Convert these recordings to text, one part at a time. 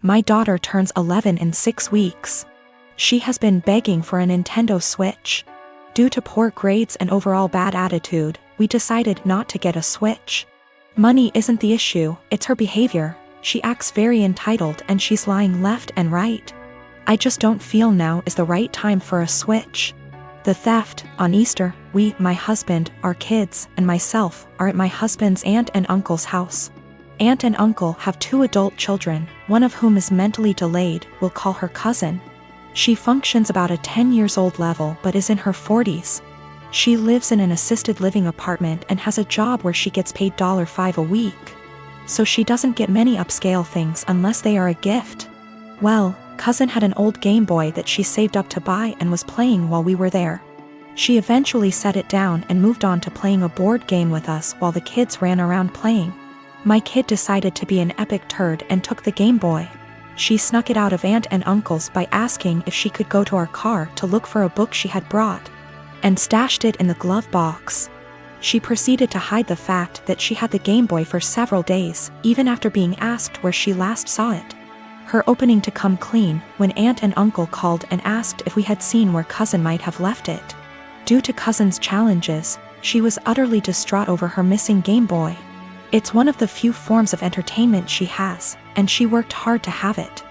My daughter turns 11 in 6 weeks. She has been begging for a Nintendo Switch. Due to poor grades and overall bad attitude, we decided not to get a Switch. Money isn't the issue, it's her behavior. She acts very entitled and she's lying left and right. I just don't feel now is the right time for a Switch. The theft, on Easter, we, my husband, our kids, and myself, are at my husband's aunt and uncle's house. Aunt and uncle have 2 adult children, one of whom is mentally delayed, we'll call her cousin. She functions about a 10 years old level but is in her 40s. She lives in an assisted living apartment and has a job where she gets paid $5 a week. So she doesn't get many upscale things unless they are a gift. Well, cousin had an old Game Boy that she saved up to buy and was playing while we were there. She eventually set it down and moved on to playing a board game with us while the kids ran around playing. My kid decided to be an epic turd and took the Game Boy. She snuck it out of aunt and uncle's by asking if she could go to our car to look for a book she had brought, and stashed it in the glove box. She proceeded to hide the fact that she had the Game Boy for several days, even after being asked where she last saw it. Her opening to come clean when aunt and uncle called and asked if we had seen where cousin might have left it. Due to cousin's challenges, she was utterly distraught over her missing Game Boy. It's one of the few forms of entertainment she has, and she worked hard to have it.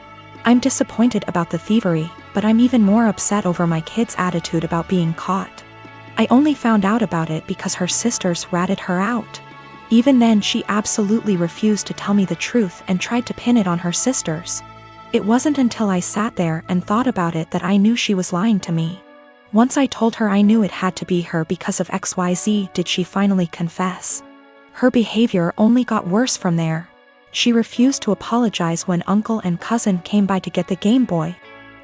I'm disappointed about the thievery, but I'm even more upset over my kid's attitude about being caught. I only found out about it because her sisters ratted her out. Even then she absolutely refused to tell me the truth and tried to pin it on her sisters. It wasn't until I sat there and thought about it that I knew she was lying to me. Once I told her I knew it had to be her because of XYZ did she finally confess. Her behavior only got worse from there. She refused to apologize when uncle and cousin came by to get the Game Boy,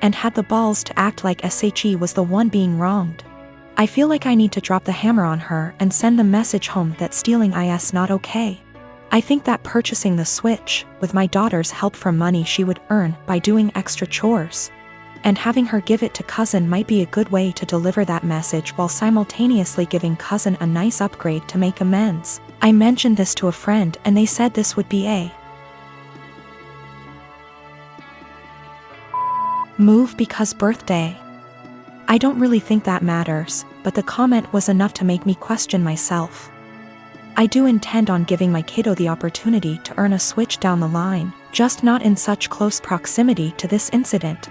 and had the balls to act like SHE was the one being wronged. I feel like I need to drop the hammer on her and send the message home that stealing is not okay. I think that purchasing the Switch, with my daughter's help from money she would earn by doing extra chores, and having her give it to cousin might be a good way to deliver that message while simultaneously giving cousin a nice upgrade to make amends. I mentioned this to a friend and they said this would be a move because birthday. I don't really think that matters, but the comment was enough to make me question myself. I do intend on giving my kiddo the opportunity to earn a Switch down the line, just not in such close proximity to this incident.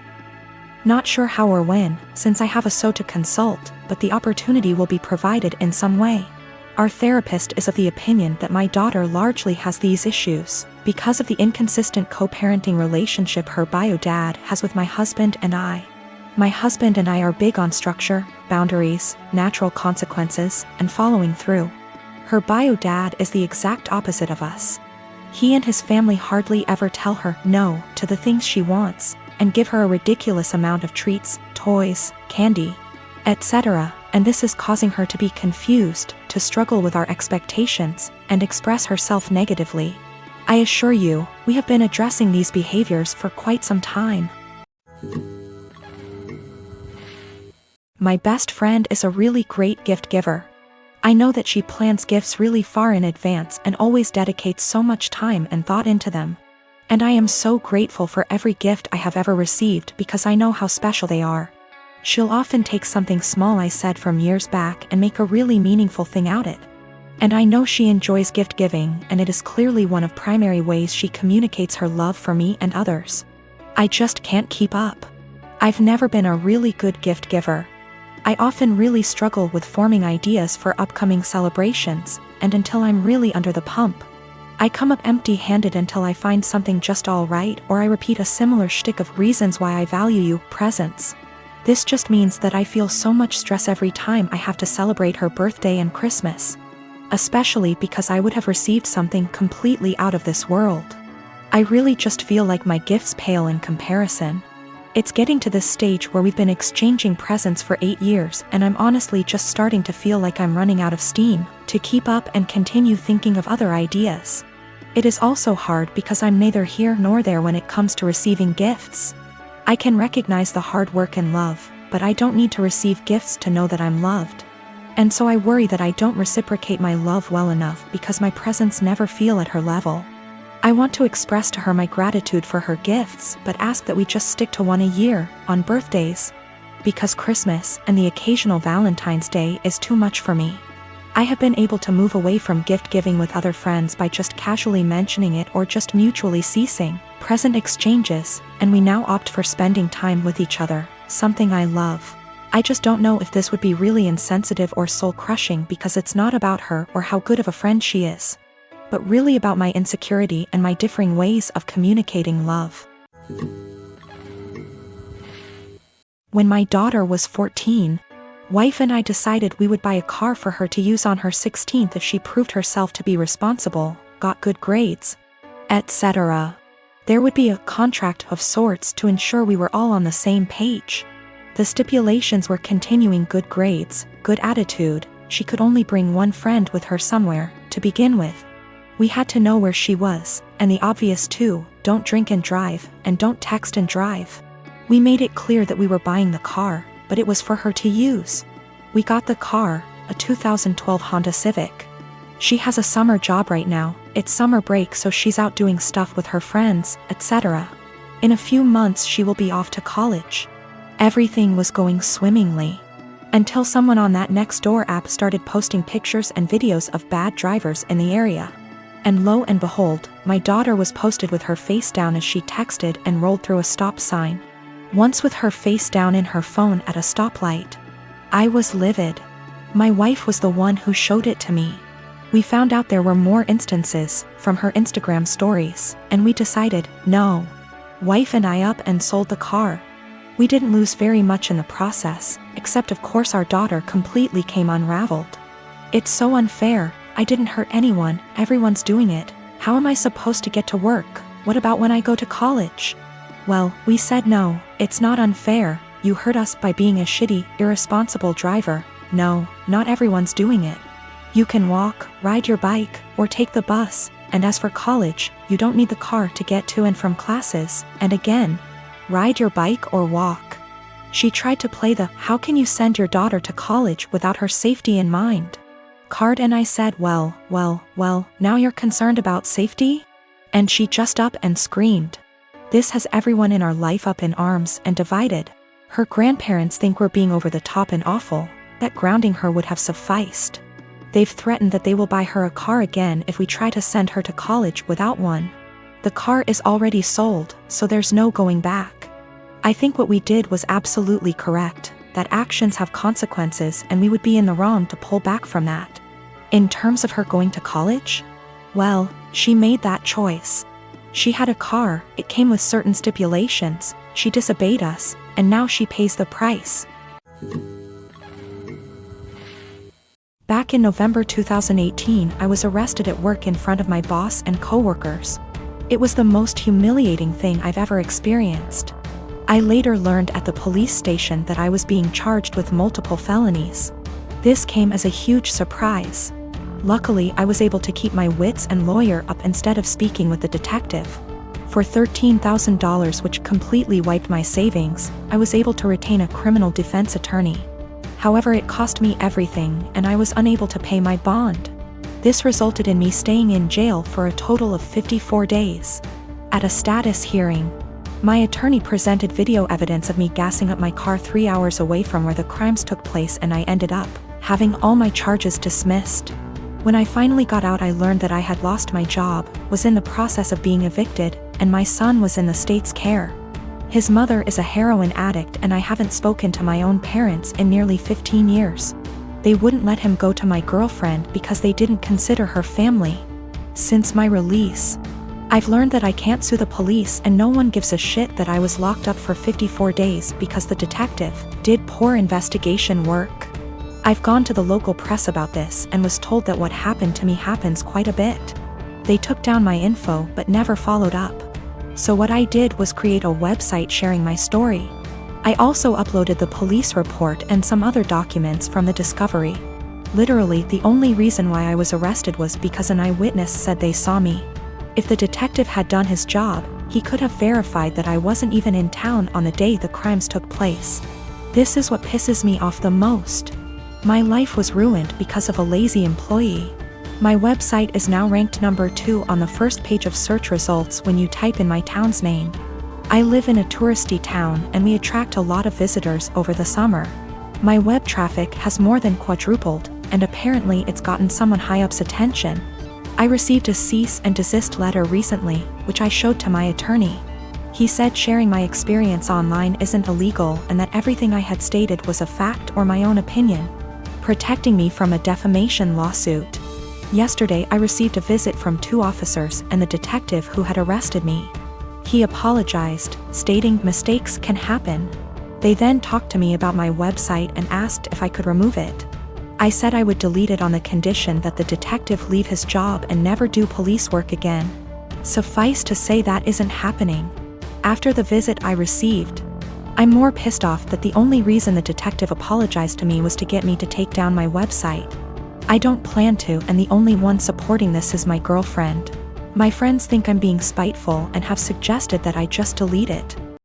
Not sure how or when, since I have a SO to consult, but the opportunity will be provided in some way. Our therapist is of the opinion that my daughter largely has these issues because of the inconsistent co-parenting relationship her bio dad has with my husband and I. My husband and I are big on structure, boundaries, natural consequences, and following through. Her bio dad is the exact opposite of us. He and his family hardly ever tell her no to the things she wants, and give her a ridiculous amount of treats, toys, candy, etc., and this is causing her to be confused, to struggle with our expectations, and express herself negatively. I assure you, we have been addressing these behaviors for quite some time. My best friend is a really great gift giver. I know that she plans gifts really far in advance and always dedicates so much time and thought into them. And I am so grateful for every gift I have ever received because I know how special they are. She'll often take something small I said from years back and make a really meaningful thing out of it. And I know she enjoys gift giving, and it is clearly one of primary ways she communicates her love for me and others. I just can't keep up. I've never been a really good gift giver. I often really struggle with forming ideas for upcoming celebrations, and until I'm really under the pump, I come up empty-handed until I find something just all right, or I repeat a similar shtick of reasons why I value you, presents. This just means that I feel so much stress every time I have to celebrate her birthday and Christmas. Especially because I would have received something completely out of this world. I really just feel like my gifts pale in comparison. It's getting to this stage where we've been exchanging presents for 8 years, and I'm honestly just starting to feel like I'm running out of steam to keep up and continue thinking of other ideas. It is also hard because I'm neither here nor there when it comes to receiving gifts. I can recognize the hard work and love, but I don't need to receive gifts to know that I'm loved. And so I worry that I don't reciprocate my love well enough because my presents never feel at her level. I want to express to her my gratitude for her gifts, but ask that we just stick to one a year, on birthdays. Because Christmas and the occasional Valentine's Day is too much for me. I have been able to move away from gift giving with other friends by just casually mentioning it or just mutually ceasing present exchanges, and we now opt for spending time with each other, something I love. I just don't know if this would be really insensitive or soul-crushing because it's not about her or how good of a friend she is, but really about my insecurity and my differing ways of communicating love. When my daughter was 14, wife and I decided we would buy a car for her to use on her 16th if she proved herself to be responsible, got good grades, etc. There would be a contract of sorts to ensure we were all on the same page. The stipulations were continuing good grades, good attitude, she could only bring one friend with her somewhere, to begin with. We had to know where she was, and the obvious too, don't drink and drive, and don't text and drive. We made it clear that we were buying the car, but it was for her to use. We got the car, a 2012 Honda Civic. She has a summer job right now, it's summer break so she's out doing stuff with her friends, etc. In a few months she will be off to college. Everything was going swimmingly. Until someone on that Nextdoor app started posting pictures and videos of bad drivers in the area. And lo and behold, my daughter was posted with her face down as she texted and rolled through a stop sign. Once with her face down in her phone at a stoplight. I was livid. My wife was the one who showed it to me. We found out there were more instances from her Instagram stories, and we decided, no. Wife and I up and sold the car. We didn't lose very much in the process, except of course our daughter completely came unraveled. It's so unfair, I didn't hurt anyone, everyone's doing it. How am I supposed to get to work? What about when I go to college? Well, we said no, it's not unfair, you hurt us by being a shitty, irresponsible driver. No, not everyone's doing it. You can walk, ride your bike, or take the bus, and as for college, you don't need the car to get to and from classes, and again, ride your bike or walk. She tried to play the "how can you send your daughter to college without her safety in mind?" card, and I said, well, now you're concerned about safety? And she just up and screamed. This has everyone in our life up in arms and divided. Her grandparents think we're being over the top and awful, that grounding her would have sufficed. They've threatened that they will buy her a car again if we try to send her to college without one. The car is already sold, so there's no going back. I think what we did was absolutely correct, that actions have consequences and we would be in the wrong to pull back from that. In terms of her going to college? Well, she made that choice. She had a car, it came with certain stipulations, she disobeyed us, and now she pays the price. Back in November 2018, I was arrested at work in front of my boss and coworkers. It was the most humiliating thing I've ever experienced. I later learned at the police station that I was being charged with multiple felonies. This came as a huge surprise. Luckily, I was able to keep my wits and lawyer up instead of speaking with the detective. For $13,000, which completely wiped my savings, I was able to retain a criminal defense attorney. However, it cost me everything, and I was unable to pay my bond. This resulted in me staying in jail for a total of 54 days. At a status hearing, my attorney presented video evidence of me gassing up my car 3 hours away from where the crimes took place, and I ended up having all my charges dismissed. When I finally got out, I learned that I had lost my job, was in the process of being evicted, and my son was in the state's care. His mother is a heroin addict, and I haven't spoken to my own parents in nearly 15 years. They wouldn't let him go to my girlfriend because they didn't consider her family. Since my release, I've learned that I can't sue the police, and no one gives a shit that I was locked up for 54 days because the detective did poor investigation work. I've gone to the local press about this and was told that what happened to me happens quite a bit. They took down my info but never followed up. So what I did was create a website sharing my story. I also uploaded the police report and some other documents from the discovery. Literally, the only reason why I was arrested was because an eyewitness said they saw me. If the detective had done his job, he could have verified that I wasn't even in town on the day the crimes took place. This is what pisses me off the most. My life was ruined because of a lazy employee. My website is now ranked number 2 on the first page of search results when you type in my town's name. I live in a touristy town and we attract a lot of visitors over the summer. My web traffic has more than quadrupled, and apparently it's gotten someone high up's attention. I received a cease and desist letter recently, which I showed to my attorney. He said sharing my experience online isn't illegal and that everything I had stated was a fact or my own opinion, protecting me from a defamation lawsuit. Yesterday I received a visit from 2 officers and the detective who had arrested me. He apologized, stating mistakes can happen. They then talked to me about my website and asked if I could remove it. I said I would delete it on the condition that the detective leave his job and never do police work again. Suffice to say that isn't happening. After the visit I received, I'm more pissed off that the only reason the detective apologized to me was to get me to take down my website. I don't plan to, and the only one supporting this is my girlfriend. My friends think I'm being spiteful and have suggested that I just delete it.